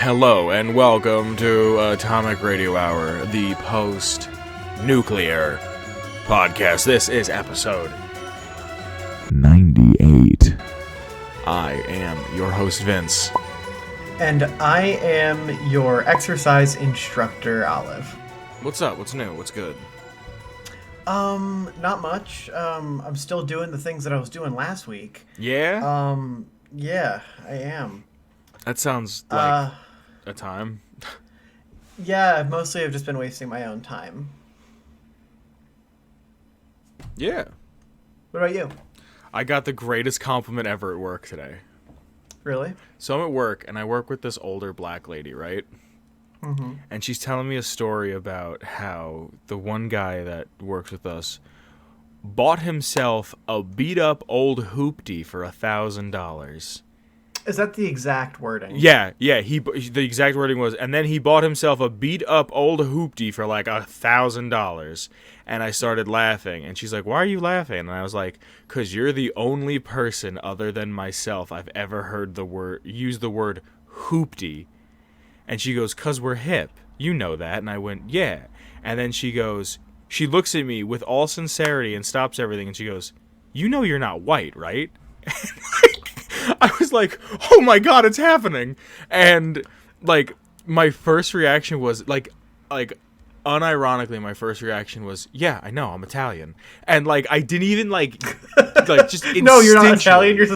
Hello and welcome to Atomic Radio Hour, the post-nuclear podcast. This is episode 98. I am your host, Vince. And I am your exercise instructor, Olive. What's up? What's new? What's good? Not much. I'm still doing the things that I was doing last week. Yeah? Yeah, I am. That sounds like a time. Yeah, mostly I've just been wasting my own time. Yeah. What about you? I got the greatest compliment ever at work today. Really? So I'm at work, and I work with this older black lady, right? Mm-hmm. And she's telling me a story about how the one guy that works with us bought himself a beat-up old hoopty for $1,000. Is that the exact wording? Yeah. The exact wording was, and then he bought himself a beat-up old hoopty for like $1,000. And I started laughing, and she's like, "Why are you laughing?" And I was like, "'Cause you're the only person other than myself I've ever heard use the word hoopty." And she goes, "'Cause we're hip. You know that." And I went, "Yeah." And then she looks at me with all sincerity and stops everything, and she goes, "You know you're not white, right?" I was like, "Oh my god, it's happening!" And like, my first reaction was like, unironically, my first reaction was, "Yeah, I know, I'm Italian." And like, I didn't even like just instinctually. No, you're not Italian. You're.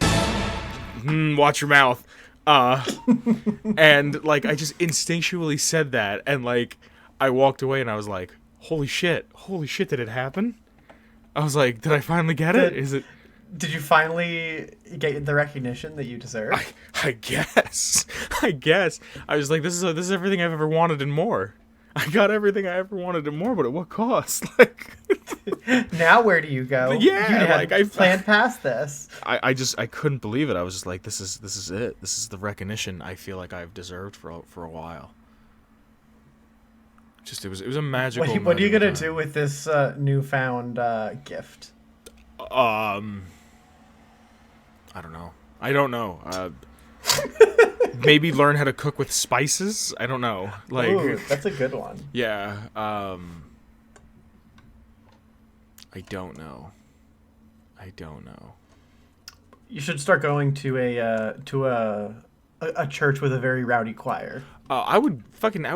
Watch your mouth. And like, I just instinctually said that, and like, I walked away, and I was like, holy shit, did it happen? I was like, did I finally get it? Is it? Did you finally get the recognition that you deserve? I guess. I was like, this is everything I've ever wanted and more. I got everything I ever wanted and more, but at what cost? Like, now where do you go? Yeah, like I planned past this. I couldn't believe it. I was just like, this is it. This is the recognition I feel like I've deserved for a while. Just it was a magical. What are you gonna do with this newfound gift? I don't know. Maybe learn how to cook with spices. I don't know. Like, ooh, that's a good one. Yeah. I don't know. You should start going to a church with a very rowdy choir. I would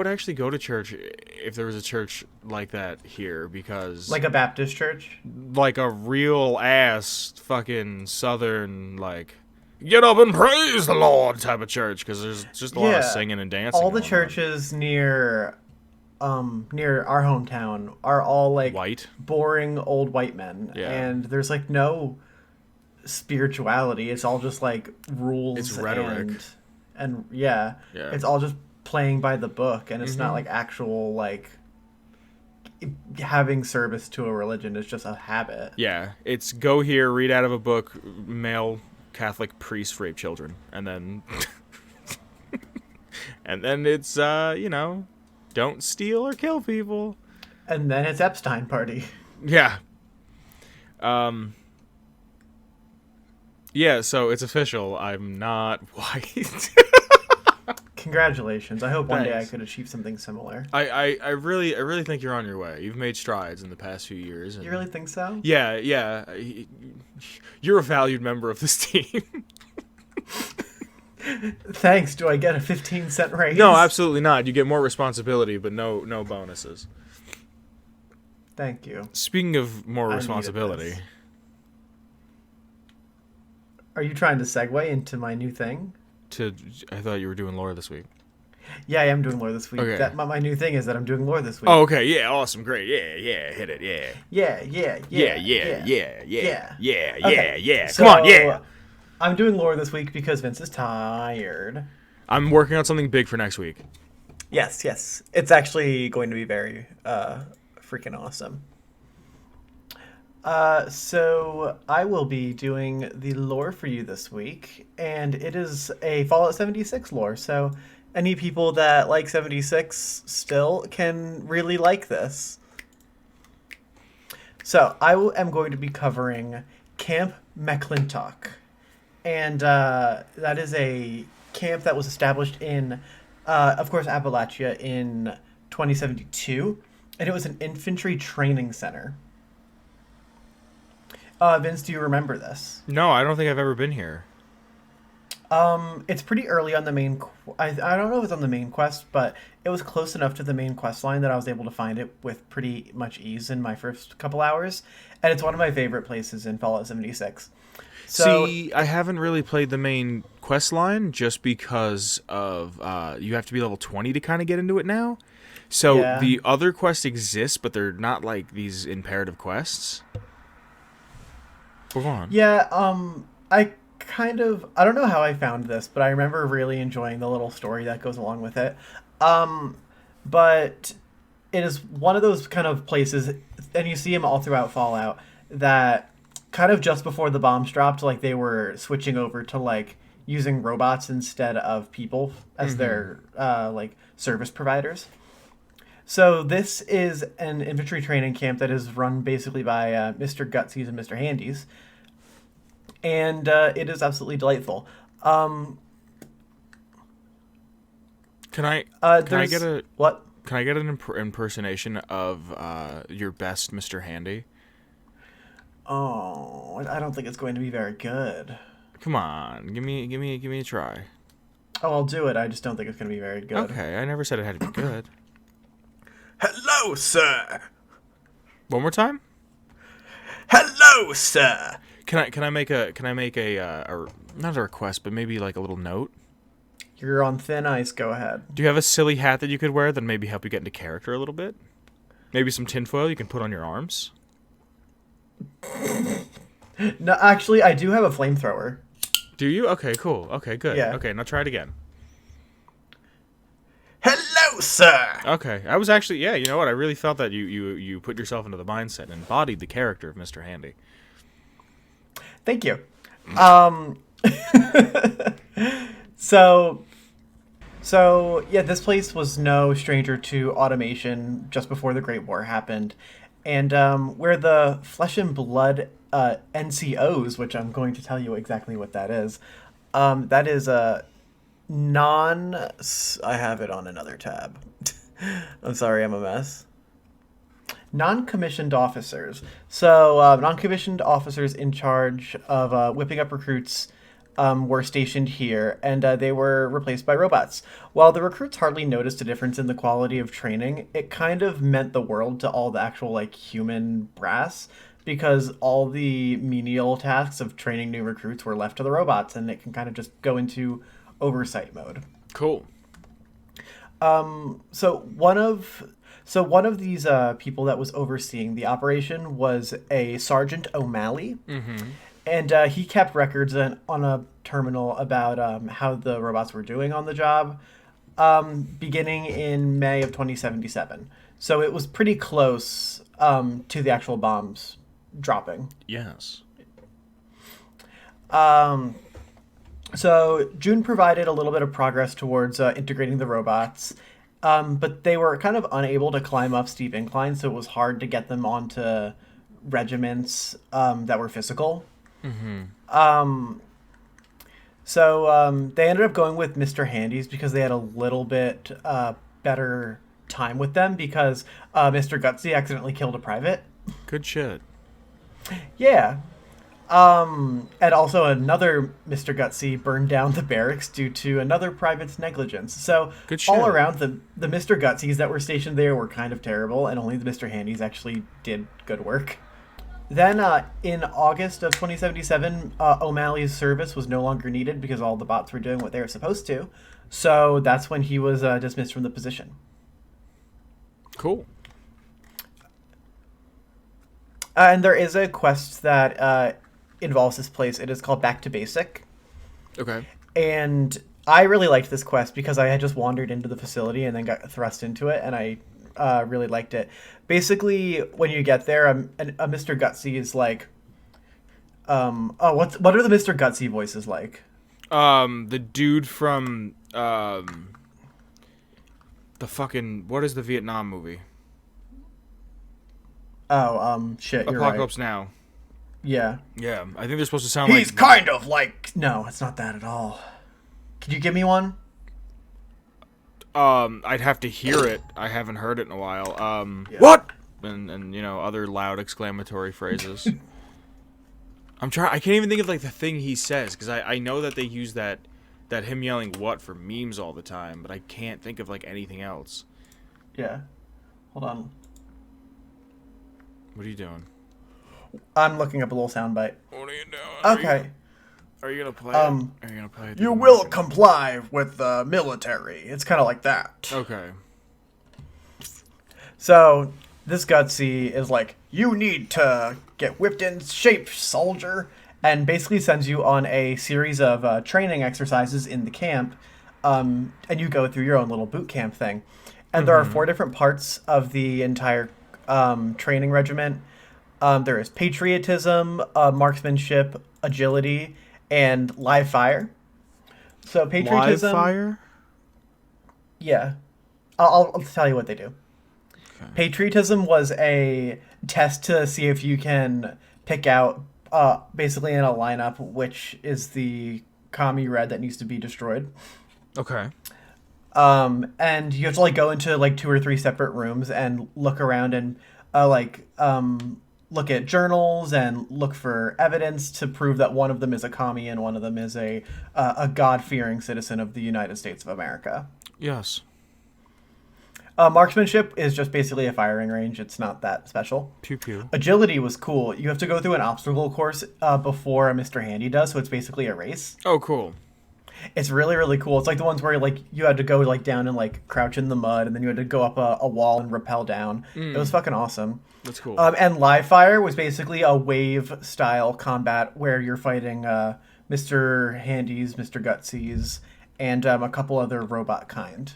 actually go to church if there was a church like that here, because like a Baptist church, like a real ass fucking Southern, like, get up and praise the Lord type of church, because there's just a lot of singing and dancing. All the churches near our hometown are all like white, boring old white men, and there's like no spirituality. It's all just like rules. It's rhetoric, and it's all just playing by the book, and it's not like actual like having service to a religion. It's just a habit. Yeah, it's go here, read out of a book, male Catholic priests rape children, and then it's don't steal or kill people, and then it's Epstein party. Yeah. Yeah, so it's official. I'm not white. Congratulations. I hope one day I could achieve something similar. I really think you're on your way. You've made strides in the past few years. And you really think so? Yeah. You're a valued member of this team. Thanks. Do I get a 15-cent raise? No, absolutely not. You get more responsibility, but no bonuses. Thank you. Speaking of more responsibility. Are you trying to segue into my new thing? I thought you were doing lore this week. Yeah, I am doing lore this week. Okay. My new thing is that I'm doing lore this week. Oh, okay. Yeah, awesome. Great. Yeah. Hit it. Yeah. Yeah. Yeah. So, come on, yeah. I'm doing lore this week because Vince is tired. I'm working on something big for next week. Yes. It's actually going to be very freaking awesome. So I will be doing the lore for you this week, and it is a Fallout 76 lore. So any people that like 76 still can really like this. So I am going to be covering Camp McClintock, and that is a camp that was established in of course, Appalachia in 2072, and it was an infantry training center. Vince, do you remember this? No, I don't think I've ever been here. It's pretty early on the main. I don't know if it's on the main quest, but it was close enough to the main quest line that I was able to find it with pretty much ease in my first couple hours, and it's one of my favorite places in Fallout 76. So, See, I haven't really played the main quest line just because of you have to be level 20 to kind of get into it now. So yeah, the other quests exist, but they're not like these imperative quests. Go on. yeah. I don't know how I found this, but I remember really enjoying the little story that goes along with it. But it is one of those kind of places, and you see them all throughout Fallout, that kind of just before the bombs dropped, like they were switching over to like using robots instead of people as their like service providers. So this is an infantry training camp that is run basically by Mr. Gutsies and Mr. Handies, and it is absolutely delightful. Can I There's get a what? can I get an impersonation of your best Mr. Handy? Oh, I don't think it's going to be very good. Come on, give me a try. Oh, I'll do it. I just don't think it's going to be very good. Okay, I never said it had to be good. Hello, sir. One more time. Hello, sir. Can I make a not a request, but maybe like a little note? You're on thin ice. Go ahead. Do you have a silly hat that you could wear that maybe help you get into character a little bit? Maybe some tinfoil you can put on your arms? No, actually, I do have a flamethrower. Do you? Okay, cool. Okay, good. Yeah. Okay, now try it again. Hello, sir. Okay, I was actually, yeah, you know what? I really felt that you put yourself into the mindset and embodied the character of Mr. Handy. Thank you. So, yeah, this place was no stranger to automation just before the Great War happened. And where the Flesh and Blood NCOs, which I'm going to tell you exactly what that is a non... I have it on another tab. I'm sorry, I'm a mess. Non-commissioned officers. So, non-commissioned officers in charge of whipping up recruits were stationed here, and they were replaced by robots. While the recruits hardly noticed a difference in the quality of training, it kind of meant the world to all the actual like human brass, because all the menial tasks of training new recruits were left to the robots, and it can kind of just go into oversight mode. Cool. One of these people that was overseeing the operation was a Sergeant O'Malley, and he kept records on a terminal about how the robots were doing on the job, beginning in May of 2077. So it was pretty close to the actual bombs dropping. Yes. So June provided a little bit of progress towards integrating the robots, but they were kind of unable to climb up steep inclines, so it was hard to get them onto regiments that were physical. So they ended up going with Mr. Handies because they had a little bit better time with them, because Mr. Gutsy accidentally killed a private. Good shit. Yeah. And also another Mr. Gutsy burned down the barracks due to another private's negligence. So Good shit. all around, the Mr. Gutsies that were stationed there were kind of terrible, and only the Mr. Handies actually did good work. Then in August of 2077, O'Malley's service was no longer needed because all the bots were doing what they were supposed to. So that's when he was dismissed from the position. Cool. And there is a quest that involves this place. It is called Back to Basic. Okay. And I really liked this quest because I had just wandered into the facility and then got thrust into it, and I really liked it. Basically, when you get there, a Mr. Gutsy is like, what are the Mr. Gutsy voices like? The dude from the fucking, what is the Vietnam movie? Oh, shit, you're Apocalypse right. Now. Yeah. Yeah, I think they're supposed to sound He's like... kind of like... No, it's not that at all. Could you give me one? I'd have to hear it. I haven't heard it in a while. Yeah. What? And other loud exclamatory phrases. I can't even think of like the thing he says because I know that they use that him yelling "what" for memes all the time, but I can't think of like anything else. Yeah. Hold on. What are you doing? I'm looking up a little soundbite. What are you doing? Okay. Are you gonna play? Are you gonna play it? You will comply with the military. It's kind of like that. Okay. So this Gutsy is like, you need to get whipped in shape, soldier, and basically sends you on a series of training exercises in the camp, and you go through your own little boot camp thing. And there are 4 different parts of the entire training regiment. There is patriotism, marksmanship, agility, and live fire. So patriotism. Live fire? Yeah. I'll tell you what they do. Okay. Patriotism was a test to see if you can pick out, basically in a lineup, which is the commie red that needs to be destroyed. Okay. And you have to like go into like 2 or 3 separate rooms and look around and look at journals and look for evidence to prove that one of them is a commie and one of them is a God-fearing citizen of the United States of America. Yes. Marksmanship is just basically a firing range. It's not that special. Pew pew. Agility was cool. You have to go through an obstacle course before Mr. Handy does, so it's basically a race. Oh, cool. It's really, really cool. It's like the ones where like you had to go like down and like crouch in the mud, and then you had to go up a wall and rappel down. It was fucking awesome. That's cool. And live fire was basically a wave style combat where you're fighting Mr. Handy's, Mr. Gutsy's, and a couple other robot kind.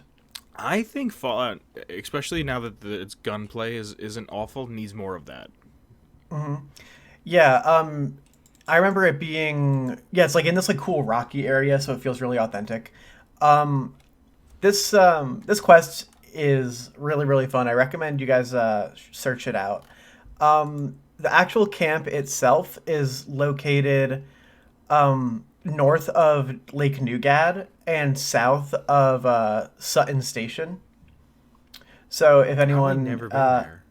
I think Fallout, especially now that its gunplay isn't awful, needs more of that. Mm-hmm. Yeah. I remember it being it's like in this like cool rocky area, so it feels really authentic. This quest is really, really fun. I recommend you guys search it out. The actual camp itself is located north of Lake Newgad and south of Sutton Station. So if anyone never been there.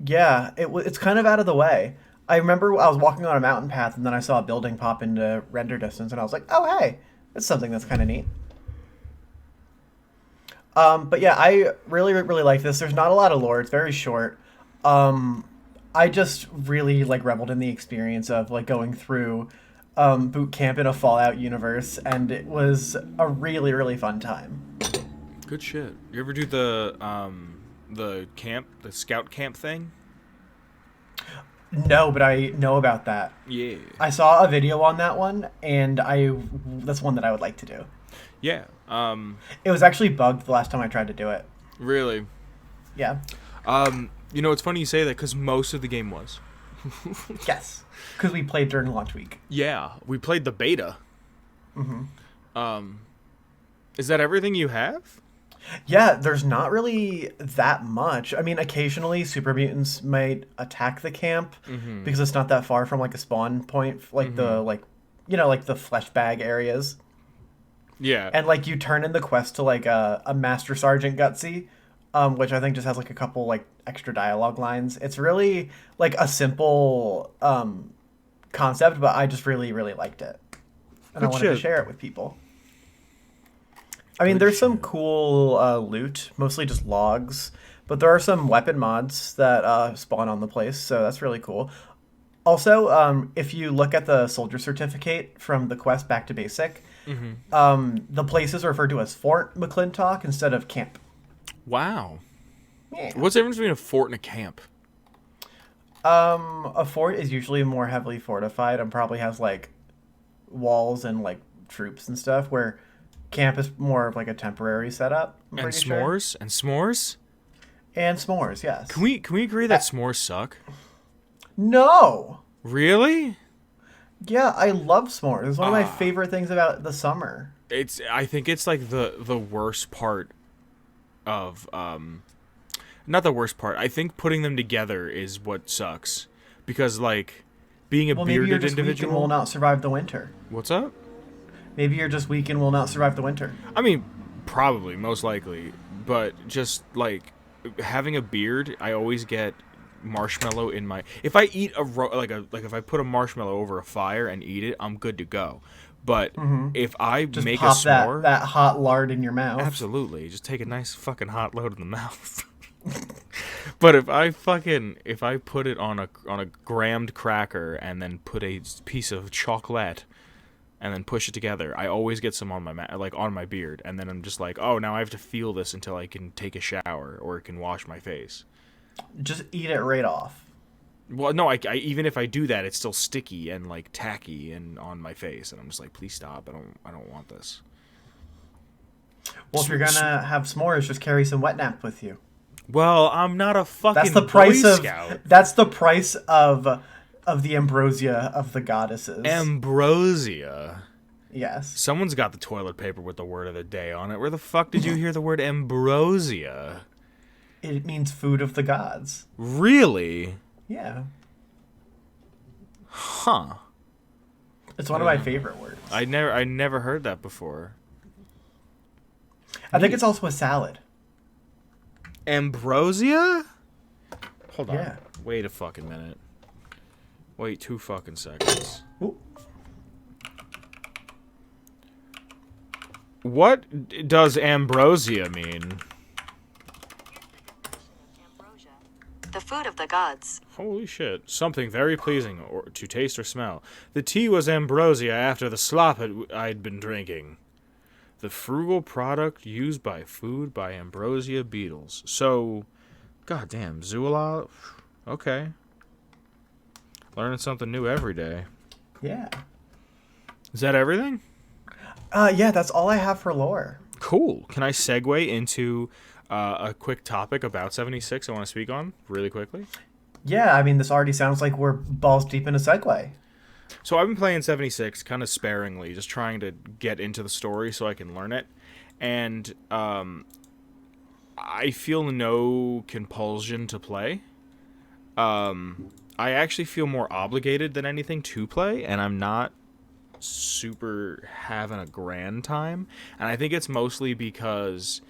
Yeah, it's kind of out of the way. I remember I was walking on a mountain path and then I saw a building pop into render distance and I was like, oh, hey, that's something that's kind of neat. But yeah, I really, really like this. There's not a lot of lore. It's very short. I just really like reveled in the experience of like going through boot camp in a Fallout universe, and it was a really, really fun time. Good shit. You ever do the scout camp thing? No, but I know about that. Yeah. I saw a video on that one, and that's one that I would like to do. Yeah. It was actually bugged the last time I tried to do it. Really? Yeah. It's funny you say that because most of the game was. Yes. Because we played during launch week. Yeah. We played the beta. Mm-hmm. Is that everything you have? Yeah, there's not really that much. I mean, occasionally super mutants might attack the camp because it's not that far from like a spawn point, like the the flesh bag areas. Yeah. And like you turn in the quest to like a Master Sergeant Gutsy, which I think just has like a couple like extra dialogue lines. It's really like a simple concept, but I just really, really liked it. And I wanted to share it with people. I mean, there's some cool loot, mostly just logs, but there are some weapon mods that spawn on the place, so that's really cool. Also, if you look at the soldier certificate from the quest Back to Basic, the place is referred to as Fort McClintock instead of camp. Wow. Yeah. What's the difference between a fort and a camp? A fort is usually more heavily fortified and probably has like walls and like troops and stuff, where camp is more of like a temporary setup. And s'mores? Sure. And s'mores? And s'mores, yes. Can we agree that s'mores suck? No. Really? Yeah, I love s'mores. It's one of my favorite things about the summer. I think it's like the worst part of not the worst part. I think putting them together is what sucks, because like being a bearded maybe you're just individual weak and will not survive the winter. What's up? Maybe you're just weak and will not survive the winter. I mean, Probably, most likely. But just like having a beard, I always get marshmallow in my. If I eat like if I put a marshmallow over a fire and eat it, I'm good to go. But if I Just make a pop that s'more, that hot lard in your mouth. absolutely, just take a nice fucking hot load in the mouth. But if I put it on a graham cracker and then put a piece of chocolate and then push it together, I always get some on my like on my beard, and then I'm just like, oh, now I have to feel this until I can take a shower or can wash my face. Just eat it right off. Well, no, I even if I do that, it's still sticky and like tacky and on my face, and I'm just like, please stop. I don't want this. Well, if you're gonna have s'mores, just carry some wet nap with you. Well, I'm not a fucking That's the Boy price of Scout. that's the price of the ambrosia of the goddesses. Ambrosia. Yes. Someone's got the toilet paper with the word of the day on it. Where the fuck did you hear the word ambrosia? It means food of the gods. Really? Yeah. Huh. It's one of my favorite words. I never heard that before. I think it's also a salad. Ambrosia? Hold on. Yeah. Wait a fucking minute. Wait 2 fucking seconds. Ooh. What does ambrosia mean? The food of the gods. Holy shit. Something very pleasing or to taste or smell. The tea was ambrosia after the slop I'd been drinking. The frugal product used by food by ambrosia beetles. So, goddamn, zoology. Okay. Learning something new every day. Yeah. Is that everything? Yeah, that's all I have for lore. Cool. Can I segue into a quick topic about 76 I want to speak on really quickly? Yeah, I mean, this already sounds like we're balls deep in a segue. So I've been playing 76 kind of sparingly, just trying to get into the story so I can learn it. And I feel no compulsion to play. I actually feel more obligated than anything to play, and I'm not super having a grand time. And I think it's mostly because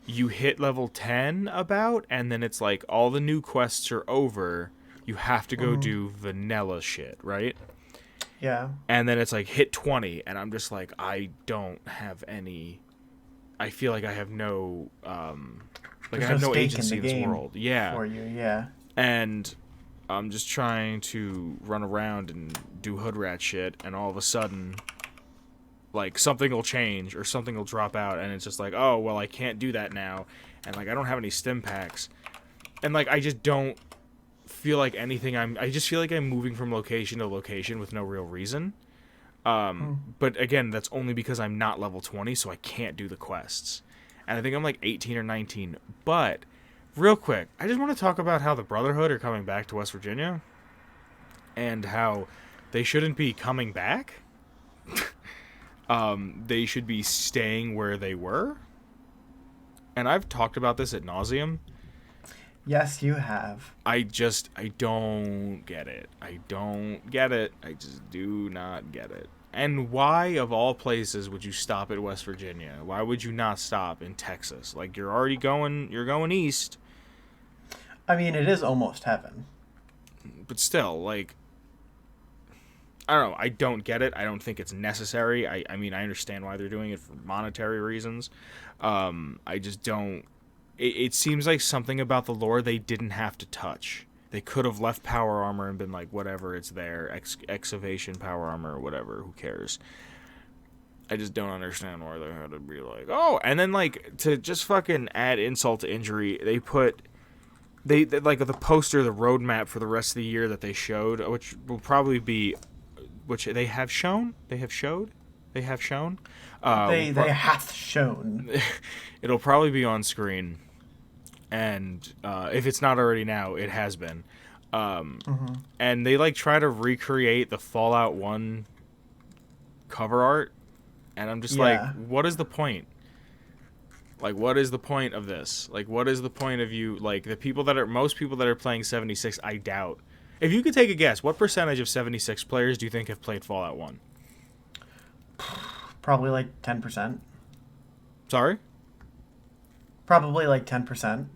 you hit level 10 about, and then it's like all the new quests are over. You have to go do vanilla shit, right? Yeah. And then it's like hit 20, and I'm just like, I don't have any. I feel like I have no, like I have no agency in this world. Yeah. For you, yeah. And I'm just trying to run around and do hood rat shit, and all of a sudden, like, something will change or something will drop out, and it's just like, oh, well, I can't do that now, and like I don't have any stim packs, and like I just don't feel like anything. I just feel like I'm moving from location to location with no real reason. But again, that's only because I'm not level 20, so I can't do the quests, and I think I'm like 18 or 19. But real quick, I just want to talk about how the Brotherhood are coming back to West Virginia, and how they shouldn't be coming back. They should be staying where they were. And I've talked about this ad nauseum. Yes, you have. I don't get it. I don't get it. I just do not get it. And why, of all places, would you stop at West Virginia? Why would you not stop in Texas? Like, you're going east. I mean, it is almost heaven. But still, like, I don't know. I don't get it. I don't think it's necessary. I mean, I understand why they're doing it for monetary reasons. I just don't. It seems like something about the lore they didn't have to touch. They could have left power armor and been like, whatever, it's there. Excavation power armor or whatever. Who cares? I just don't understand why they had to be like, oh, and then like to just fucking add insult to injury, they put. They like the poster, the roadmap for the rest of the year that they showed, which will probably be. Which they have shown. They hath shown. They hath shown. It'll probably be on screen, and if it's not already now, it has been. And they like try to recreate the Fallout 1 cover art, and I'm just like, what is the point? Like, what is the point of this? Like, what is the point of you? Like, most people that are playing 76, I doubt. If you could take a guess, what percentage of 76 players do you think have played Fallout 1? Probably like 10%. Sorry? Probably like 10%.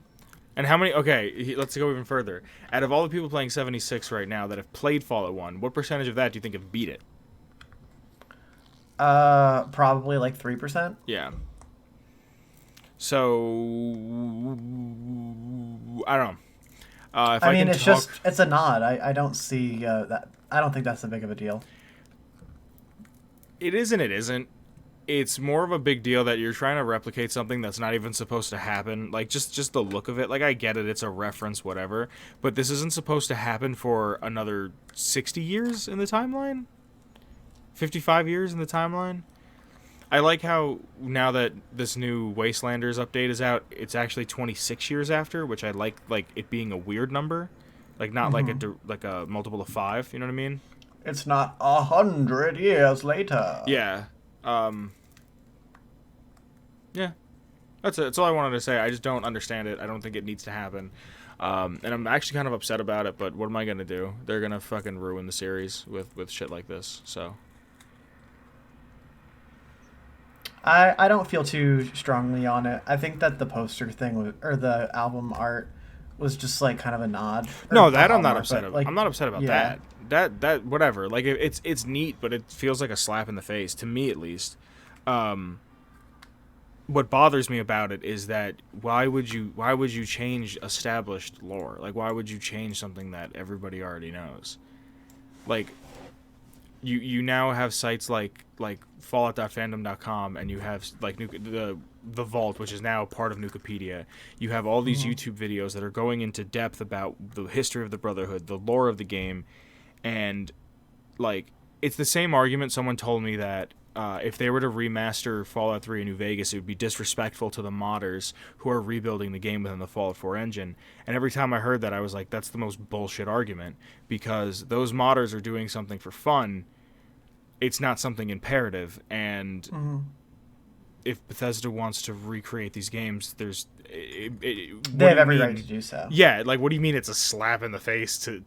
And how many? Okay, let's go even further. Out of all the people playing 76 right now that have played Fallout 1, what percentage of that do you think have beat it? Probably like 3%. Yeah. So I don't know. If I I mean, can it's talk, just it's a nod. I don't see that. I don't think that's a big of a deal. it is and it isn't. It's more of a big deal that you're trying to replicate something that's not even supposed to happen. Like just the look of it. Like I get it, it's a reference, whatever. But this isn't supposed to happen for another 60 years in the timeline. 55 years in the timeline. I like how now that this new Wastelanders update is out, it's actually 26 years after, which I like it being a weird number, like not like a multiple of 5. You know what I mean? It's not 100 years later. Yeah. Yeah. That's it. That's all I wanted to say. I just don't understand it. I don't think it needs to happen. And I'm actually kind of upset about it. But what am I gonna do? They're gonna fucking ruin the series with shit like this. So. I don't feel too strongly on it. I think that the poster thing or the album art was just like kind of a nod. No, that I'm not upset about. Like, I'm not upset about yeah. that whatever. Like it's neat, but it feels like a slap in the face to me at least. What bothers me about it is that why would you change established lore? Like why would you change something that everybody already knows? Like you now have sites like fallout.fandom.com, and you have like the Vault, which is now part of Nukipedia. You have all these YouTube videos that are going into depth about the history of the Brotherhood, the lore of the game, and like it's the same argument someone told me that if they were to remaster Fallout 3 in New Vegas, it would be disrespectful to the modders who are rebuilding the game within the Fallout 4 engine. And every time I heard that, I was like, that's the most bullshit argument, because those modders are doing something for fun. It's not something imperative. And if Bethesda wants to recreate these games, They have every right to do so. Yeah, like, what do you mean it's a slap in the face to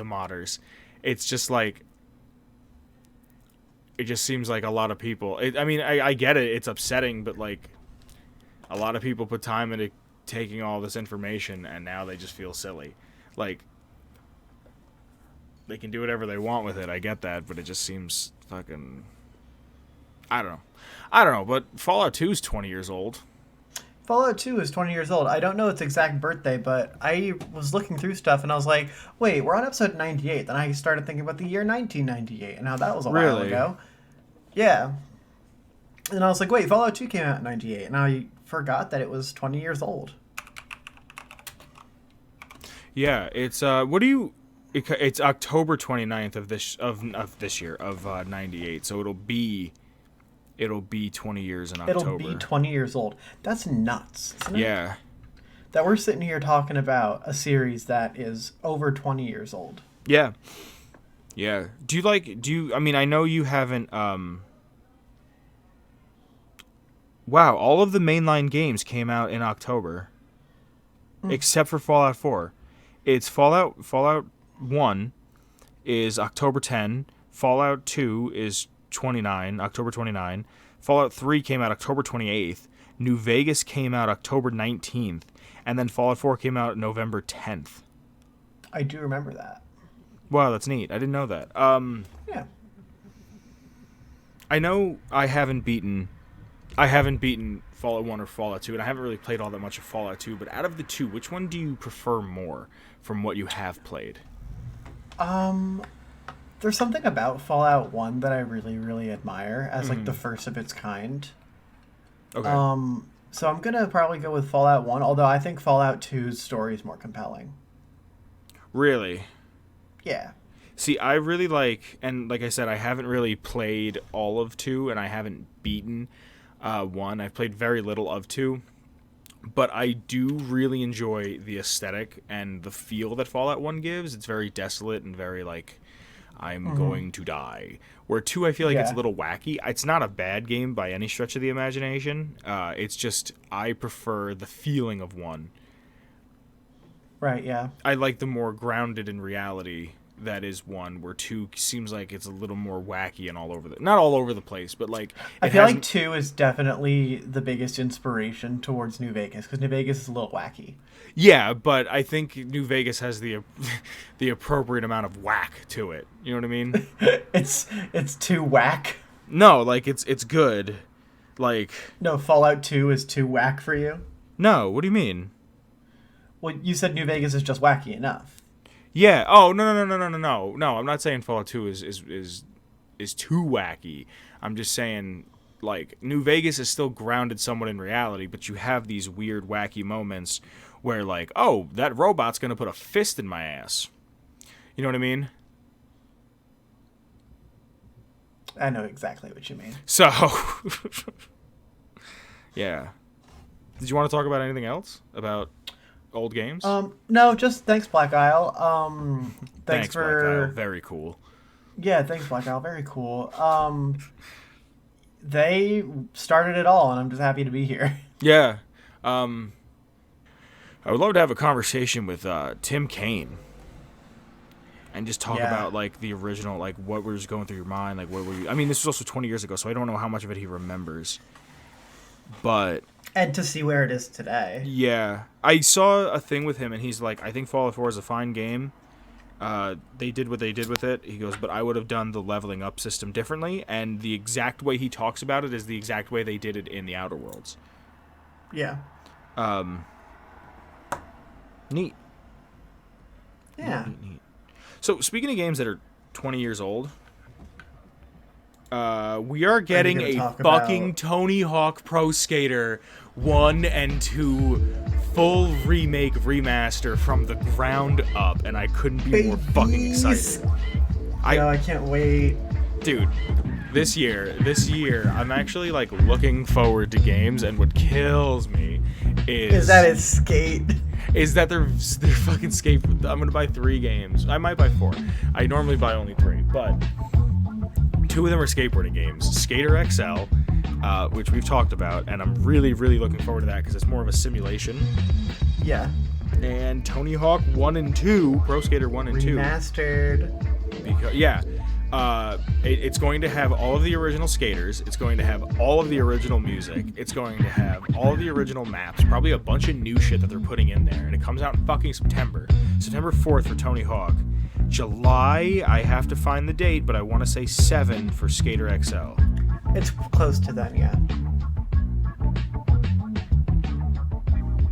modders? It's just like... It just seems like a lot of people... I get it. It's upsetting, but, like, a lot of people put time into taking all this information, and now they just feel silly. Like, they can do whatever they want with it. I get that, but it just seems fucking... I don't know, but Fallout 2 is 20 years old. Fallout 2 is 20 years old. I don't know its exact birthday, but I was looking through stuff and I was like, wait, we're on episode 98. Then I started thinking about the year 1998 and how that was a while ago. Yeah. And I was like, wait, Fallout 2 came out in 98. And I forgot that it was 20 years old. Yeah, it's it's October 29th of this year of 98. So it'll be 20 years in October. It'll be 20 years old. That's nuts, isn't it? Yeah. That we're sitting here talking about a series that is over 20 years old. Yeah. Yeah. I know you haven't Wow, all of the mainline games came out in October. Except for Fallout 4. It's Fallout 1 is October 10, Fallout 2 is October 29. Fallout 3 came out October 28th. New Vegas came out October 19th. And then Fallout 4 came out November 10th. I do remember that. Wow, that's neat. I didn't know that. Yeah. I know I haven't beaten Fallout 1 or Fallout 2, and I haven't really played all that much of Fallout 2, but out of the two, which one do you prefer more from what you have played? There's something about Fallout 1 that I really, really admire as like the first of its kind. Okay. So I'm going to probably go with Fallout 1, although I think Fallout 2's story is more compelling. Really? Yeah. See, I really like, and like I said, I haven't really played all of 2, and I haven't beaten 1. I've played very little of 2, but I do really enjoy the aesthetic and the feel that Fallout 1 gives. It's very desolate and very like, I'm going to die. Where 2, I feel like it's a little wacky. It's not a bad game by any stretch of the imagination. It's just, I prefer the feeling of 1. Right, yeah. I like the more grounded in reality that is one, where 2 seems like it's a little more wacky and all over not all over the place, but like I feel like 2 is definitely the biggest inspiration towards New Vegas, because New Vegas is a little wacky. Yeah, but I think New Vegas has the appropriate amount of whack to it. You know what I mean? It's too whack. No, like it's good. Like No, Fallout 2 is too whack for you. no, what do you mean? Well, you said New Vegas is just wacky enough. Yeah. Oh no. I'm not saying Fallout 2 is too wacky. I'm just saying like New Vegas is still grounded somewhat in reality, but you have these weird wacky moments where like, oh, that robot's gonna put a fist in my ass. You know what I mean? I know exactly what you mean. So, yeah. Did you want to talk about anything else about old games? No, just thanks, Black Isle. Thanks Black for Isle. Very cool. Yeah, thanks, Black Isle. Very cool. They started it all, and I'm just happy to be here. Yeah. I would love to have a conversation with Tim Kaine and just talk about like the original, like what was going through your mind, like what were you? I mean, this was also 20 years ago, so I don't know how much of it he remembers. But And to see where it is today. yeah, I saw a thing with him, and he's like, I think Fallout 4 is a fine game. They did what they did with it. He goes, but I would have done the leveling up system differently, and the exact way he talks about it is the exact way they did it in the Outer Worlds. Yeah. Neat. Yeah. Neat. So, speaking of games that are 20 years old, we are getting a fucking Tony Hawk Pro Skater 1 and 2 full remake remaster from the ground up, and I couldn't be more fucking excited. I can't wait. Dude, this year, I'm actually like looking forward to games, and what kills me is that it's Skate. Is that they're fucking skate. I'm gonna buy 3 games. I might buy 4. I normally buy only 3, but 2 of them are skateboarding games. Skater XL, which we've talked about, and I'm really, really looking forward to that because it's more of a simulation. Yeah. And Tony Hawk 1 and 2, Pro Skater 1 and 2. Remastered. Because, yeah. It's going to have all of the original skaters. It's going to have all of the original music. It's going to have all of the original maps. Probably a bunch of new shit that they're putting in there. And it comes out in fucking September. September 4th for Tony Hawk. July, I have to find the date, but I want to say 7 for Skater XL. It's close to then, yeah.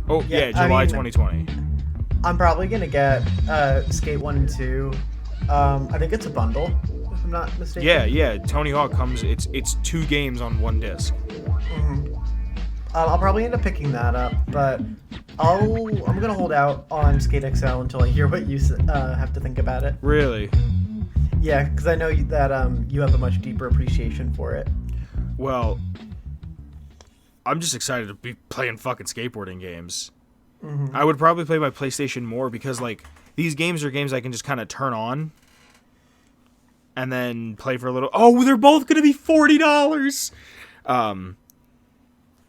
Oh, yeah, July 2020. I'm probably going to get Skate 1 and 2. I think it's a bundle, if I'm not mistaken. Yeah. Tony Hawk comes. It's 2 games on 1 disc. Mm-hmm. I'll probably end up picking that up, but I'm gonna hold out on Skate XL until I hear what you have to think about it. Really? Yeah, because I know that you have a much deeper appreciation for it. Well, I'm just excited to be playing fucking skateboarding games. Mm-hmm. I would probably play my PlayStation more because like these games are games I can just kind of turn on and then play for a little. Oh, they're both gonna be $40.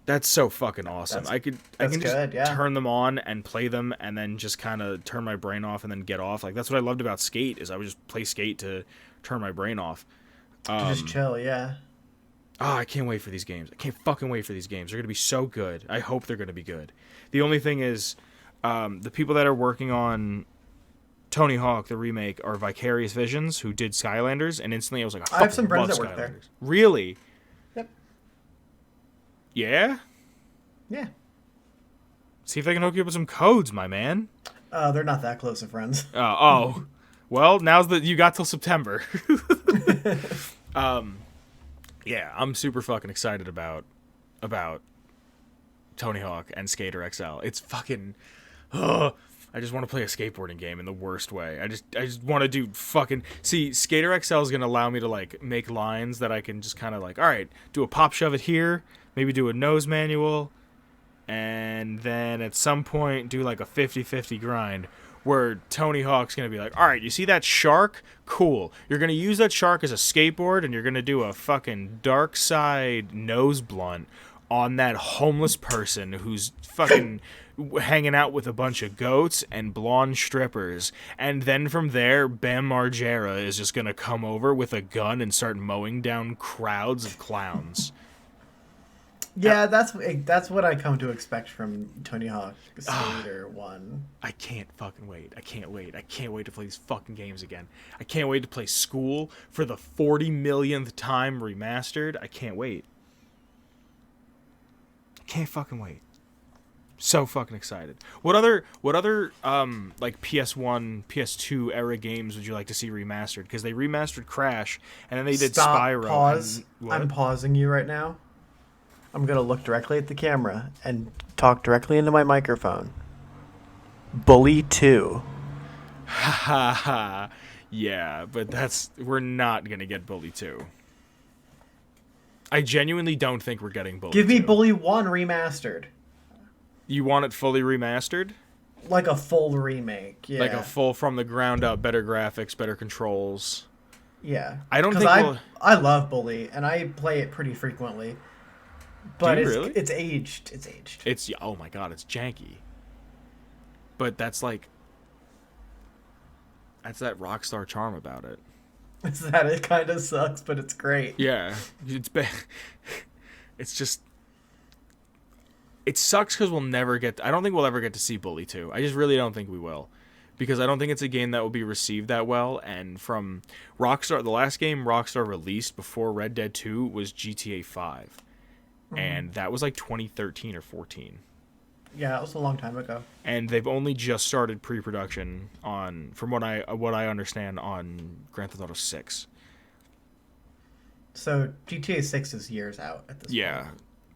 That's so fucking awesome. I can just turn them on and play them and then just kind of turn my brain off and then get off. Like that's what I loved about Skate is I would just play Skate to turn my brain off. Just chill, yeah. Oh, I can't wait for these games. I can't fucking wait for these games. They're going to be so good. I hope they're going to be good. The only thing is the people that are working on Tony Hawk, the remake, are Vicarious Visions, who did Skylanders, and instantly I was like, I have some friends that work there. Really? Yep. Yeah? Yeah. See if I can hook you up with some codes, my man. They're not that close of friends. Oh. Well, you got till September. Yeah, I'm super fucking excited about Tony Hawk and Skater XL. It's fucking I just want to play a skateboarding game in the worst way. I just want to do fucking see Skater XL is going to allow me to like make lines that I can just kind of like, all right, do a pop shove it here, maybe do a nose manual, and then at some point do like a 50-50 grind where Tony Hawk's going to be like, all right, you see that shark? Cool. You're going to use that shark as a skateboard, and you're going to do a fucking dark side nose blunt on that homeless person who's fucking hanging out with a bunch of goats and blonde strippers. And then from there, Bam Margera is just going to come over with a gun and start mowing down crowds of clowns. Yeah, that's what I come to expect from Tony Hawk Skater 1. I can't fucking wait. I can't wait. I can't wait to play these fucking games again. I can't wait to play School for the 40 millionth time remastered. I can't wait. I can't fucking wait. So fucking excited. What other like PS1, PS2 era games would you like to see remastered? Because they remastered Crash and then they did Spyro. Pause. And, I'm pausing you right now. I'm going to look directly at the camera and talk directly into my microphone. Bully 2. Ha ha. Yeah, but we're not going to get Bully 2. I genuinely don't think we're getting Bully 2. Give me Bully 1 remastered. You want it fully remastered? Like a full remake, yeah. Like a full from the ground up, better graphics, better controls. Yeah. I don't think I love Bully, and I play it pretty frequently. But really? It's aged. It's aged. It's oh my god, it's janky. But that's that Rockstar charm about it. It's that it kind of sucks, but it's great. Yeah, it's just it sucks because we'll never get. I don't think we'll ever get to see Bully 2. I just really don't think we will, because I don't think it's a game that will be received that well. And from Rockstar, the last game Rockstar released before Red Dead 2 was GTA 5. And that was like 2013 or 14. Yeah, that was a long time ago. And they've only just started pre-production on, from what I understand, on Grand Theft Auto 6. So GTA 6 is years out at this point. Yeah,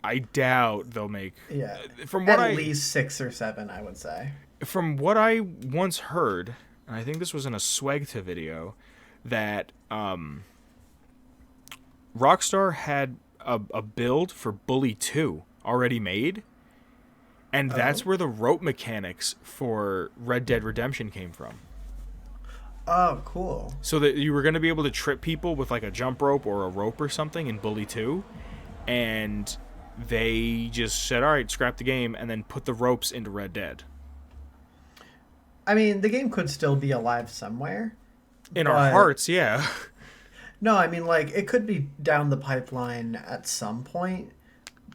I doubt they'll make. Yeah, from what at least 6 or 7, I would say. From what I once heard, and I think this was in a Swagta video, that Rockstar had a build for Bully 2 already made, and that's where the rope mechanics for Red Dead Redemption came from. Oh, cool. So that you were going to be able to trip people with like a jump rope or a rope or something in Bully 2, and they just said, all right, scrap the game, and then put the ropes into Red Dead. I mean, the game could still be alive somewhere. In our hearts, yeah. No, I mean, like, it could be down the pipeline at some point,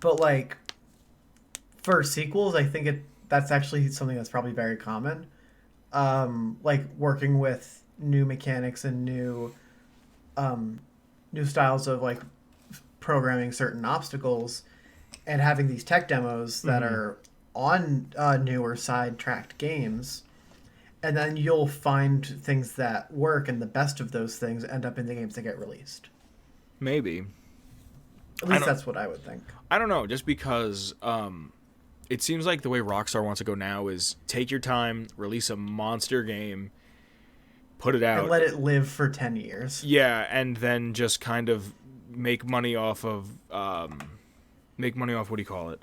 but, like, for sequels, I think that's actually something that's probably very common. Like, working with new mechanics and new styles of, like, programming certain obstacles and having these tech demos that are on newer side-tracked games. And then you'll find things that work, and the best of those things end up in the games that get released. Maybe. At least that's what I would think. I don't know, just because it seems like the way Rockstar wants to go now is take your time, release a monster game, put it out. And let it live for 10 years. Yeah, and then just kind of make money off of... what do you call it?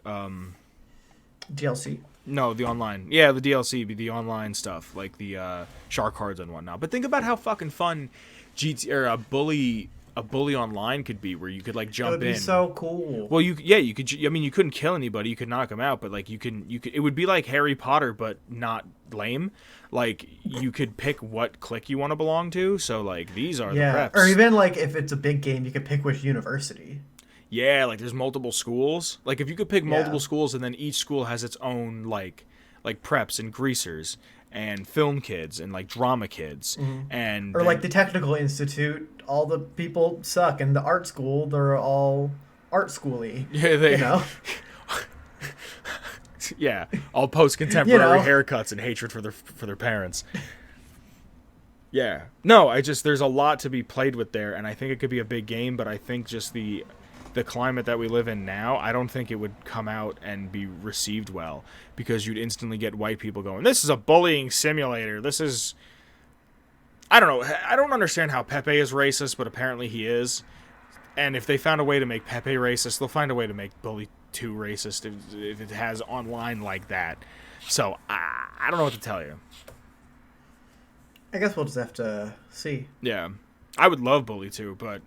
DLC? No, the online. Yeah, the DLC, the online stuff, like the shark cards and whatnot. But think about how fucking fun a bully online could be, where you could like jump in. It would be so cool. Well, you could. I mean, you couldn't kill anybody. You could knock them out, but like you could. It would be like Harry Potter, but not lame. Like you could pick what clique you want to belong to. So like these are the preps. Or even like if it's a big game, you could pick which university. Yeah, like there's multiple schools. Like if you could pick multiple schools, and then each school has its own like preps and greasers and film kids and like drama kids and or like the technical institute, all the people suck, and the art school, they're all art schooly. Yeah, they you know. Yeah, all post-contemporary haircuts and hatred for their parents. Yeah, no, there's a lot to be played with there, and I think it could be a big game, but I think just the climate that we live in now, I don't think it would come out and be received well, because you'd instantly get white people going, this is a bullying simulator. This is... I don't know. I don't understand how Pepe is racist, but apparently he is. And if they found a way to make Pepe racist, they'll find a way to make Bully 2 racist if it has online like that. So, I don't know what to tell you. I guess we'll just have to see. Yeah. I would love Bully 2, but...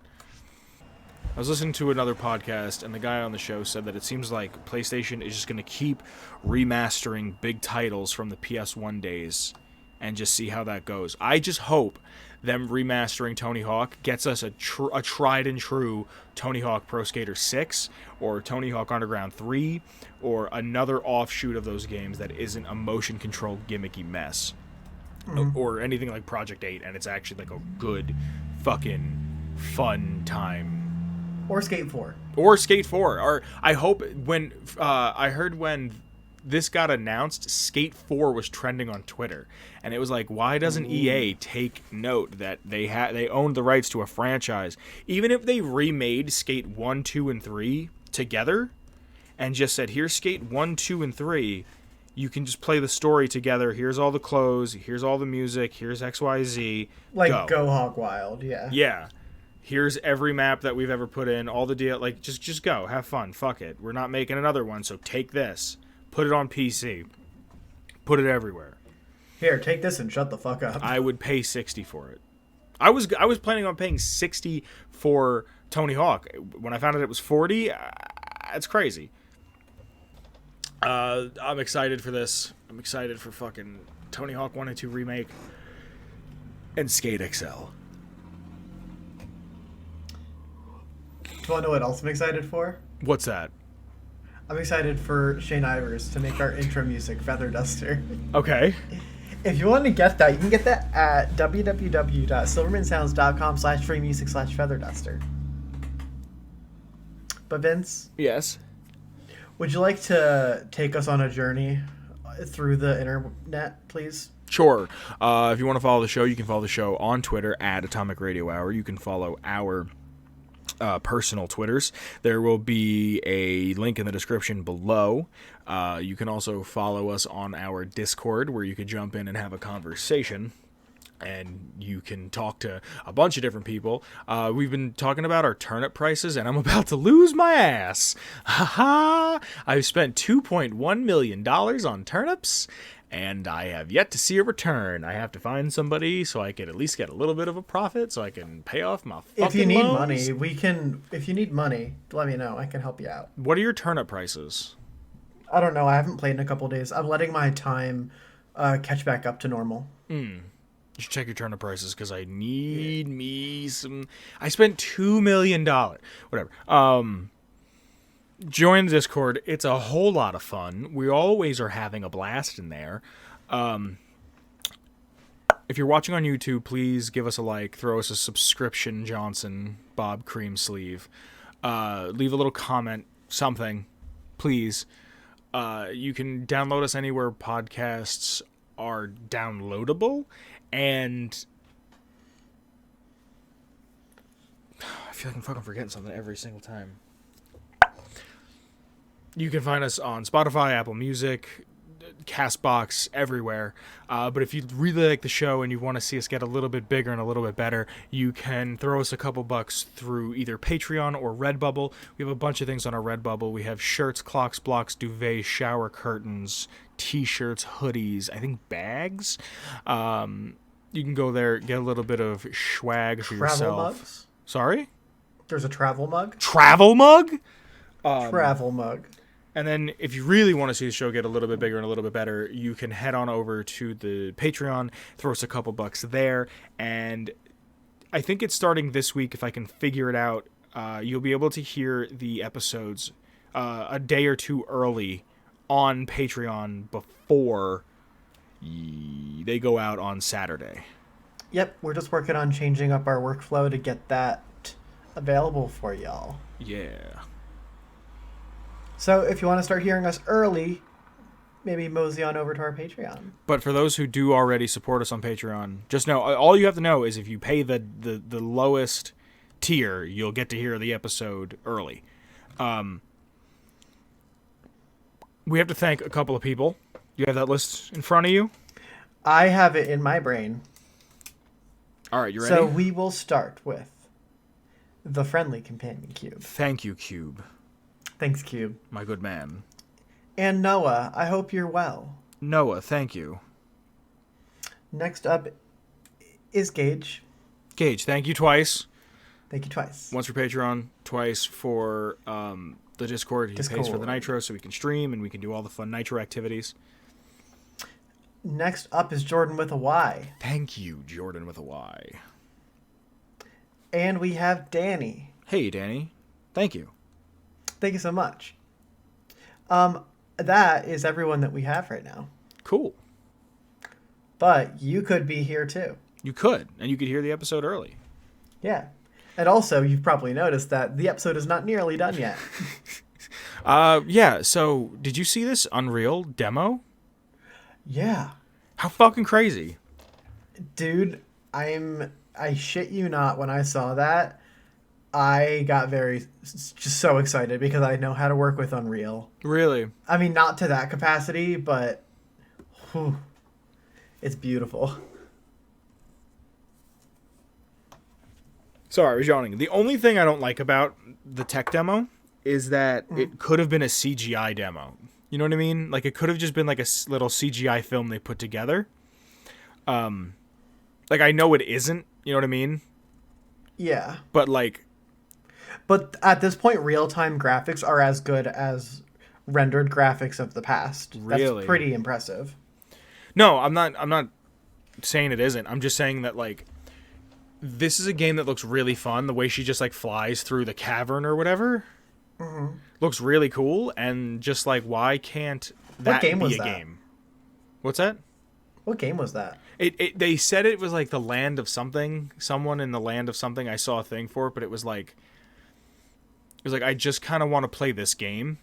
I was listening to another podcast, and the guy on the show said that it seems like PlayStation is just going to keep remastering big titles from the PS1 days and just see how that goes. I just hope them remastering Tony Hawk gets us a tried and true Tony Hawk Pro Skater 6 or Tony Hawk Underground 3 or another offshoot of those games that isn't a motion controlled gimmicky mess. Or anything like Project 8, and it's actually like a good fucking fun time. Or Skate 4. Or Skate 4. Or I hope when I heard when this got announced, Skate 4 was trending on Twitter, and it was like, why doesn't EA take note that they owned the rights to a franchise? Even if they remade Skate 1, 2, and 3 together, and just said, here's Skate 1, 2, and 3. You can just play the story together. Here's all the clothes. Here's all the music. Here's XYZ. Like Go Hog Wild, yeah. Yeah. Here's every map that we've ever put in. All the deal. Like, just go. Have fun. Fuck it. We're not making another one, so take this. Put it on PC. Put it everywhere. Here, take this and shut the fuck up. I would pay $60 for it. I was planning on paying $60 for Tony Hawk. When I found out it was $40, it's crazy. I'm excited for this. I'm excited for fucking Tony Hawk 1 and 2 remake and Skate XL. Do you want to know what else I'm excited for? What's that? I'm excited for Shane Ivers to make our intro music, Feather Duster. Okay. If you want to get that, you can get that at www.silvermansounds.com/freemusic/featherduster. But Vince? Yes. Would you like to take us on a journey through the internet, please? Sure. If you want to follow the show, you can follow the show on Twitter at Atomic Radio Hour. You can follow our personal Twitters. There will be a link in the description below. You can also follow us on our Discord, where you could jump in and have a conversation. And you can talk to a bunch of different people. We've been talking about our turnip prices, and I'm about to lose my ass. Ha! I've spent $2.1 million on turnips, and I have yet to see a return. I have to find somebody so I can at least get a little bit of a profit so I can pay off my fucking If you need loans. money, we can... If you need money, let me know. I can help you out. What are your turnip prices? I don't know. I haven't played in a couple days. I'm letting my time catch back up to normal. You should check your turnip prices, because I need me some... I spent $2 million. Whatever. Join the Discord. It's a whole lot of fun. We always are having a blast in there. If you're watching on YouTube, please give us a like. Throw us a subscription, Johnson, Bob Cream Sleeve. Leave a little comment. Something. Please. You can download us anywhere podcasts are downloadable. And I feel like I'm fucking forgetting something every single time. You can find us on Spotify, Apple Music, CastBox, everywhere. But if you really like the show and you want to see us get a little bit bigger and a little bit better, you can throw us a couple bucks through either Patreon or Redbubble. We have a bunch of things on our Redbubble. We have shirts, clocks, blocks, duvets, shower curtains, t-shirts, hoodies, I think bags. You can go there, get a little bit of swag for yourself. Travel mugs? Sorry? There's a travel mug? Travel mug? Travel mug. And then if you really want to see the show get a little bit bigger and a little bit better, you can head on over to the Patreon, throw us a couple bucks there, and I think it's starting this week if I can figure it out. You'll be able to hear the episodes a day or two early on Patreon before they go out on Saturday. Yep, we're just working on changing up our workflow to get that available for y'all. Yeah. So if you want to start hearing us early, maybe mosey on over to our Patreon. But for those who do already support us on Patreon, just know, all you have to know is if you pay the lowest tier, you'll get to hear the episode early. We have to thank a couple of people. You have that list in front of you? I have it in my brain. All right, you ready? So we will start with the Friendly Companion Cube. Thank you, Cube. Thanks, Cube. My good man. And Noah, I hope you're well. Noah, thank you. Next up is Gage. Gage, thank you twice. Thank you twice. Once for Patreon, twice for the Discord. He pays for the Nitro so we can stream and we can do all the fun Nitro activities. Next up is Jordan with a Y. Thank you, Jordan with a Y. And we have Danny. Hey, Danny. Thank you. Thank you so much. That is everyone that we have right now. Cool. But you could be here too. You could, and you could hear the episode early. Yeah. And also, you've probably noticed that the episode is not nearly done yet. Yeah, so did you see this Unreal demo? Yeah. How fucking crazy. Dude, I shit you not, when I saw that, I got just so excited because I know how to work with Unreal. Really? I mean, not to that capacity, but whew, it's beautiful. Sorry, I was yawning. The only thing I don't like about the tech demo is that it could have been a CGI demo. You know what I mean? Like, it could have just been like a little CGI film they put together. Like, I know it isn't. You know what I mean? Yeah. But, like... But at this point, real-time graphics are as good as rendered graphics of the past. Really? That's pretty impressive. No, I'm not saying it isn't. I'm just saying that, like... This is a game that looks really fun. The way she just, like, flies through the cavern or whatever looks really cool. And just, like, why can't that be a game? What's that? What game was that? They said it was, like, the land of something. Someone in the land of something. I saw a thing for it, but it was, like... I just kind of want to play this game.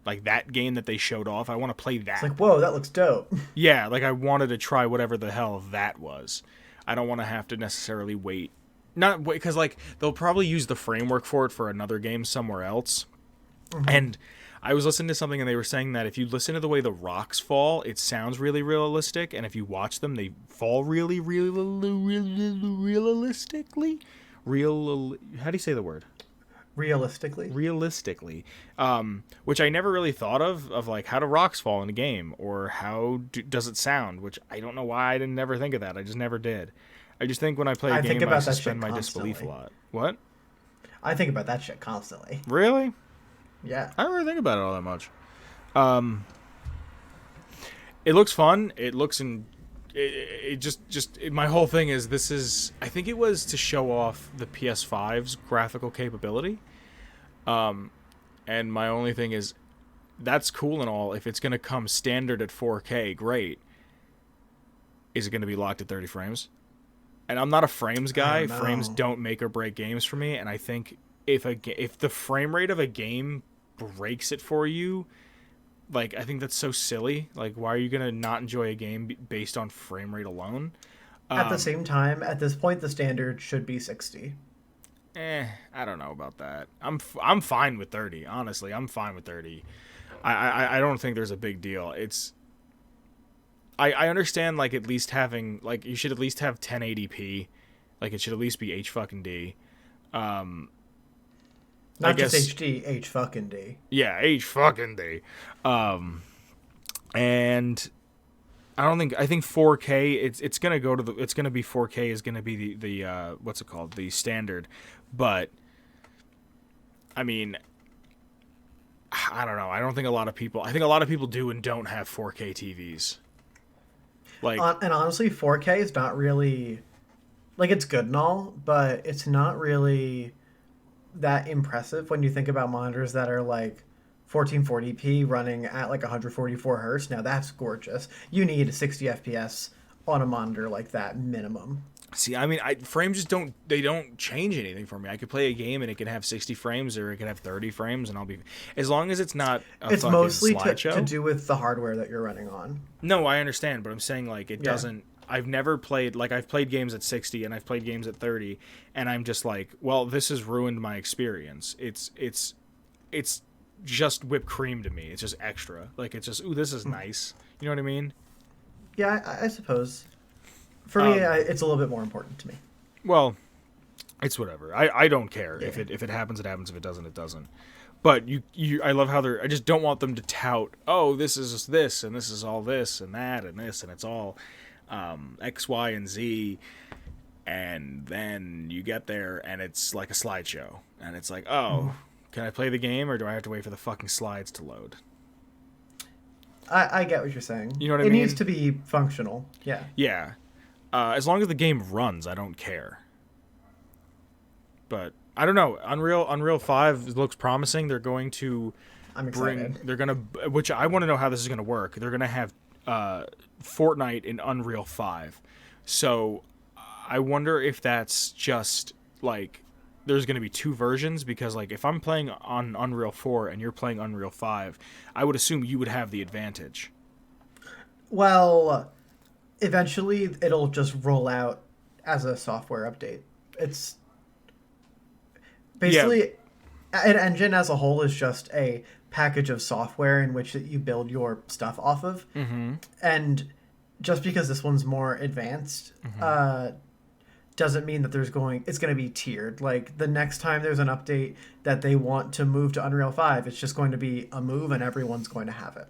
Like, that game that they showed off. I want to play that. It's like, whoa, that looks dope. Yeah, like, I wanted to try whatever the hell that was. I don't want to have to necessarily wait. Not wait, because, like, they'll probably use the framework for it for another game somewhere else. And I was listening to something, and they were saying that if you listen to the way the rocks fall, it sounds really realistic. And if you watch them, they fall really, really realistically. How do you say the word? Realistically. Which I never really thought of like, how do rocks fall in a game? Or how does it sound? Which I don't know why I didn't never think of that. I just never did. I just think when I play a game, I suspend my disbelief a lot. What? I think about that shit constantly. Really? Yeah. I don't really think about it all that much. It looks fun. It looks my whole thing is I think it was to show off the PS5's graphical capability. And my only thing is, that's cool and all. If it's going to come standard at 4K, great. Is it going to be locked at 30 frames? And I'm not a frames guy. Frames don't make or break games for me. And I think if the frame rate of a game breaks it for you, like, I think that's so silly. Like, why are you going to not enjoy a game based on frame rate alone? At the same time, at this point, the standard should be 60. I don't know about that. I'm fine with 30. Honestly, I'm fine with 30. I don't think there's a big deal. I understand, like, at least having, like, you should at least have 1080p. Like, it should at least be H fucking D. Not just HD, H fucking D. Yeah, H fucking D. And I think 4K, it's gonna go to it's gonna be 4K is gonna be the what's it called, the standard. But I mean, I don't know. I think a lot of people do and don't have 4K TVs. Like, and honestly, 4K is not really, like, it's good and all, but it's not really that impressive when you think about monitors that are like 1440p running at like 144 hertz. Now that's gorgeous. You need 60 FPS on a monitor like that minimum. See, I mean, frames just don't change anything for me. I could play a game and it can have 60 frames or it can have 30 frames and I'll be, as long as it's not a it's fucking mostly slideshow. to do with the hardware that you're running on. No, I understand, but I'm saying, like, it doesn't. I've never played, like, I've played games at 60 and I've played games at 30, and I'm just like, well, this has ruined my experience. It's just whipped cream to me. It's just extra. Like, it's just, ooh, this is nice. You know what I mean? Yeah, I suppose. For me, it's a little bit more important to me. Well, it's whatever. I don't care. Yeah. If it happens, it happens. If it doesn't, it doesn't. But I love how I just don't want them to tout, oh, this is this, and this is all this, and that, and this, and it's all X, Y, and Z. And then you get there, and it's like a slideshow. And it's like, oh, can I play the game, or do I have to wait for the fucking slides to load? I get what you're saying. You know what I It mean? needs to be functional. Yeah. Yeah. As long as the game runs, I don't care. But I don't know. Unreal 5 looks promising. They're going to I'm excited. which I want to know how this is going to work. They're going to have Fortnite in Unreal 5. So I wonder if that's just like there's going to be two versions, because like if I'm playing on Unreal 4 and you're playing Unreal 5, I would assume you would have the advantage. Well, eventually it'll just roll out as a software update. It's basically an engine as a whole is just a package of software in which you build your stuff off of. Mm-hmm. And just because this one's more advanced, doesn't mean that it's going to be tiered. Like the next time there's an update that they want to move to Unreal 5, it's just going to be a move and everyone's going to have it.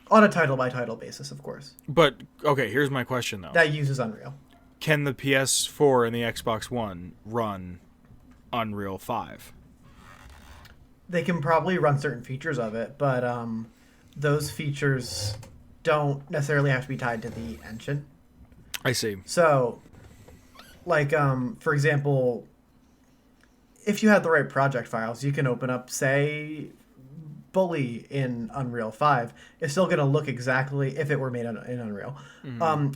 On a title by title basis, of course. But okay, here's my question though. That uses Unreal. Can the PS4 and the Xbox One run Unreal 5? They can probably run certain features of it, but those features don't necessarily have to be tied to the engine. I see. So, like, for example, if you had the right project files, you can open up, say, Bully in Unreal 5. It's still going to look exactly, if it were made in Unreal,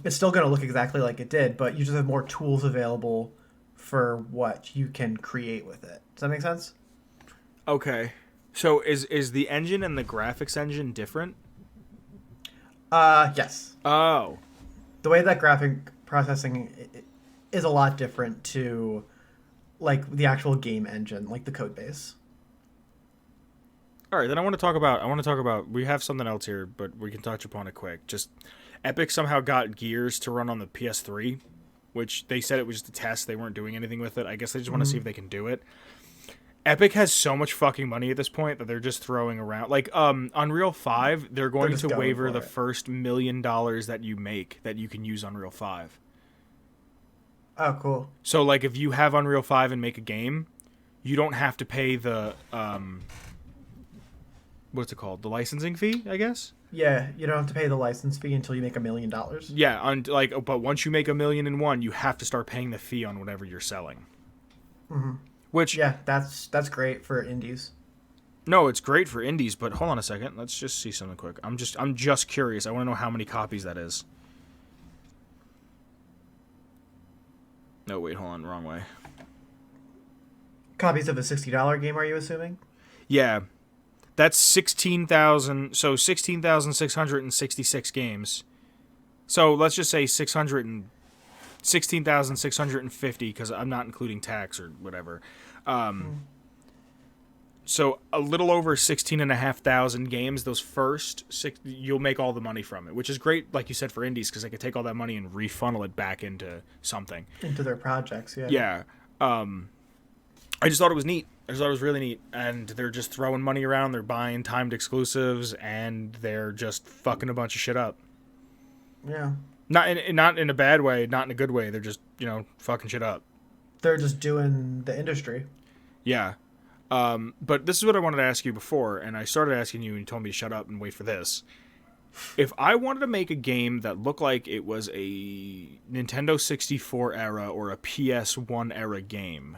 it's still going to look exactly like it did, but you just have more tools available for what you can create with it. Does that make sense? Okay. So is the engine and the graphics engine different? Yes. Oh. The way that graphic processing is a lot different to, like, the actual game engine, like the code base. All right, then I want to talk about we have something else here, but we can touch upon it quick. Just Epic somehow got Gears to run on the PS3, which they said it was just a test. They weren't doing anything with it. I guess they just want to see if they can do it. Epic has so much fucking money at this point that they're just throwing around. Like Unreal 5, they're going to waiver the first $1 million that you make that you can use Unreal 5. Oh, cool. So like if you have Unreal 5 and make a game, you don't have to pay the what's it called? The licensing fee, I guess? Yeah, you don't have to pay the license fee until you make $1 million. Yeah, but once you make $1 million in one, you have to start paying the fee on whatever you're selling. Mm-hmm. Which yeah, that's great for indies. No, it's great for indies, but hold on a second. Let's just see something quick. I'm just curious. I want to know how many copies that is. No, wait, hold on, wrong way. Copies of a $60 game, are you assuming? Yeah. That's 16,000, so 16,666 games. So let's just say 16,650 because I'm not including tax or whatever. So a little over 16,500 games. Those first six, you'll make all the money from it, which is great, like you said, for indies because they could take all that money and refunnel it back into something. Into their projects, yeah. Yeah. I just thought it was neat. I just thought it was really neat. And they're just throwing money around. They're buying timed exclusives, and they're just fucking a bunch of shit up. Yeah. Not in a bad way, not in a good way. They're just, fucking shit up. They're just doing the industry. Yeah. But this is what I wanted to ask you before, and I started asking you, and you told me to shut up and wait for this. If I wanted to make a game that looked like it was a Nintendo 64 era or a PS1 era game,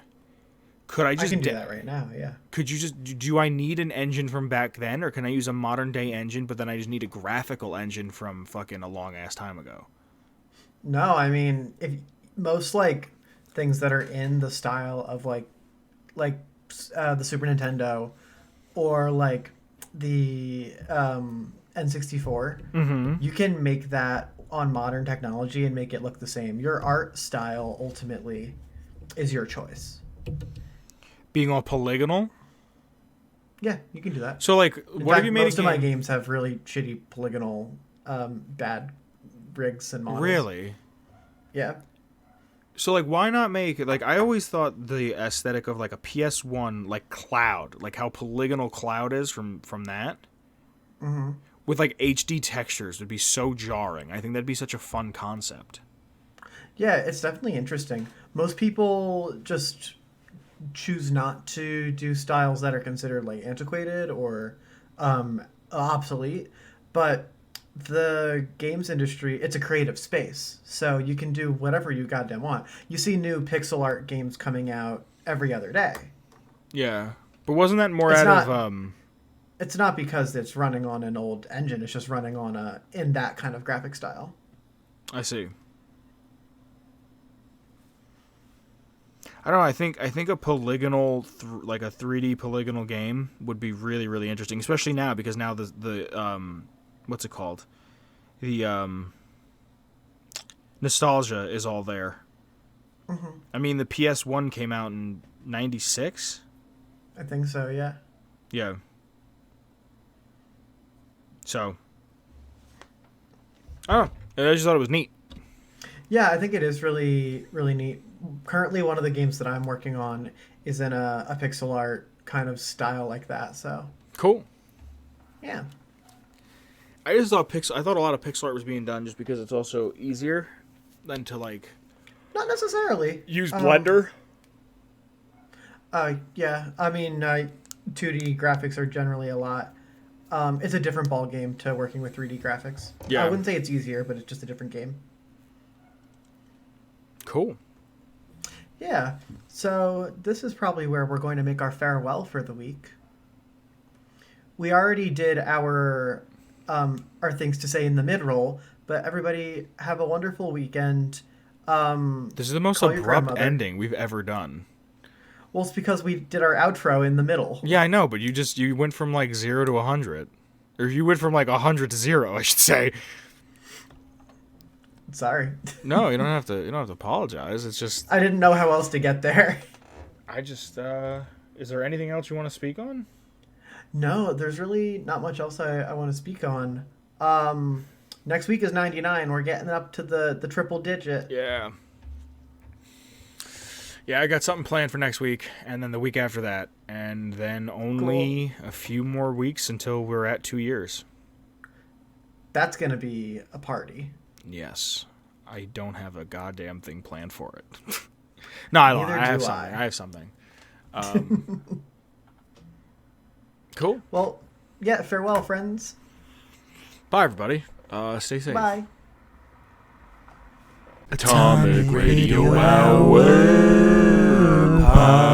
could I just... I can do that right now, yeah. Could you just... Do I need an engine from back then, or can I use a modern-day engine, but then I just need a graphical engine from fucking a long-ass time ago? No, I mean, if most, things that are in the style of, the Super Nintendo or, the N64, you can make that on modern technology and make it look the same. Your art style, ultimately, is your choice. Being all polygonal? Yeah, you can do that. So, what have you made most of my games have really shitty polygonal, bad rigs and models. Really? Yeah. So, why not make... I always thought the aesthetic of, a PS1, Cloud, how polygonal Cloud is from that. Mm-hmm. with like HD textures would be so jarring. I think that'd be such a fun concept. Yeah, it's definitely interesting. Most people just choose not to do styles that are considered like antiquated or obsolete, but the games industry, it's a creative space, so you can do whatever you goddamn want. You see new pixel art games coming out every other day. Yeah, but wasn't that more It's out not- of It's not because it's running on an old engine, it's just running on in that kind of graphic style. I see. I don't know. I think a polygonal, like a 3D polygonal game, would be really really interesting, especially now because now the what's it called? The nostalgia is all there. Mm-hmm. I mean, the PS1 came out in '96. I think so, yeah. Yeah. So, I don't know. I just thought it was neat. Yeah, I think it is really, really neat. Currently, one of the games that I'm working on is in a pixel art kind of style like that, so Cool. yeah. I thought a lot of pixel art was being done just because it's also easier than to like Not necessarily. use Blender. Yeah, I mean, 2D graphics are generally a lot. It's a different ball game to working with 3D graphics. Yeah. I wouldn't say it's easier, but it's just a different game. Cool. Yeah, so this is probably where we're going to make our farewell for the week. We already did our things to say in the mid-roll, but everybody have a wonderful weekend. This is the most Call your abrupt grandmother. ending we've ever done. Well, it's because we did our outro in the middle. Yeah, I know, but you went from like 0 to 100. Or you went from like 100 to 0, I should say. Sorry. No, you don't have to apologize. It's just I didn't know how else to get there. is there anything else you want to speak on? No, there's really not much else I want to speak on. Next week is 99. We're getting up to the triple digit. Yeah. Yeah, I got something planned for next week, and then the week after that, and then only a few more weeks until we're at 2 years. That's going to be a party. Yes. I don't have a goddamn thing planned for it. No, I lied. Neither I have do something. I. I have something. Cool. Well, yeah, farewell, friends. Bye, everybody. Stay safe. Bye. Atomic Radio Hour Podcast.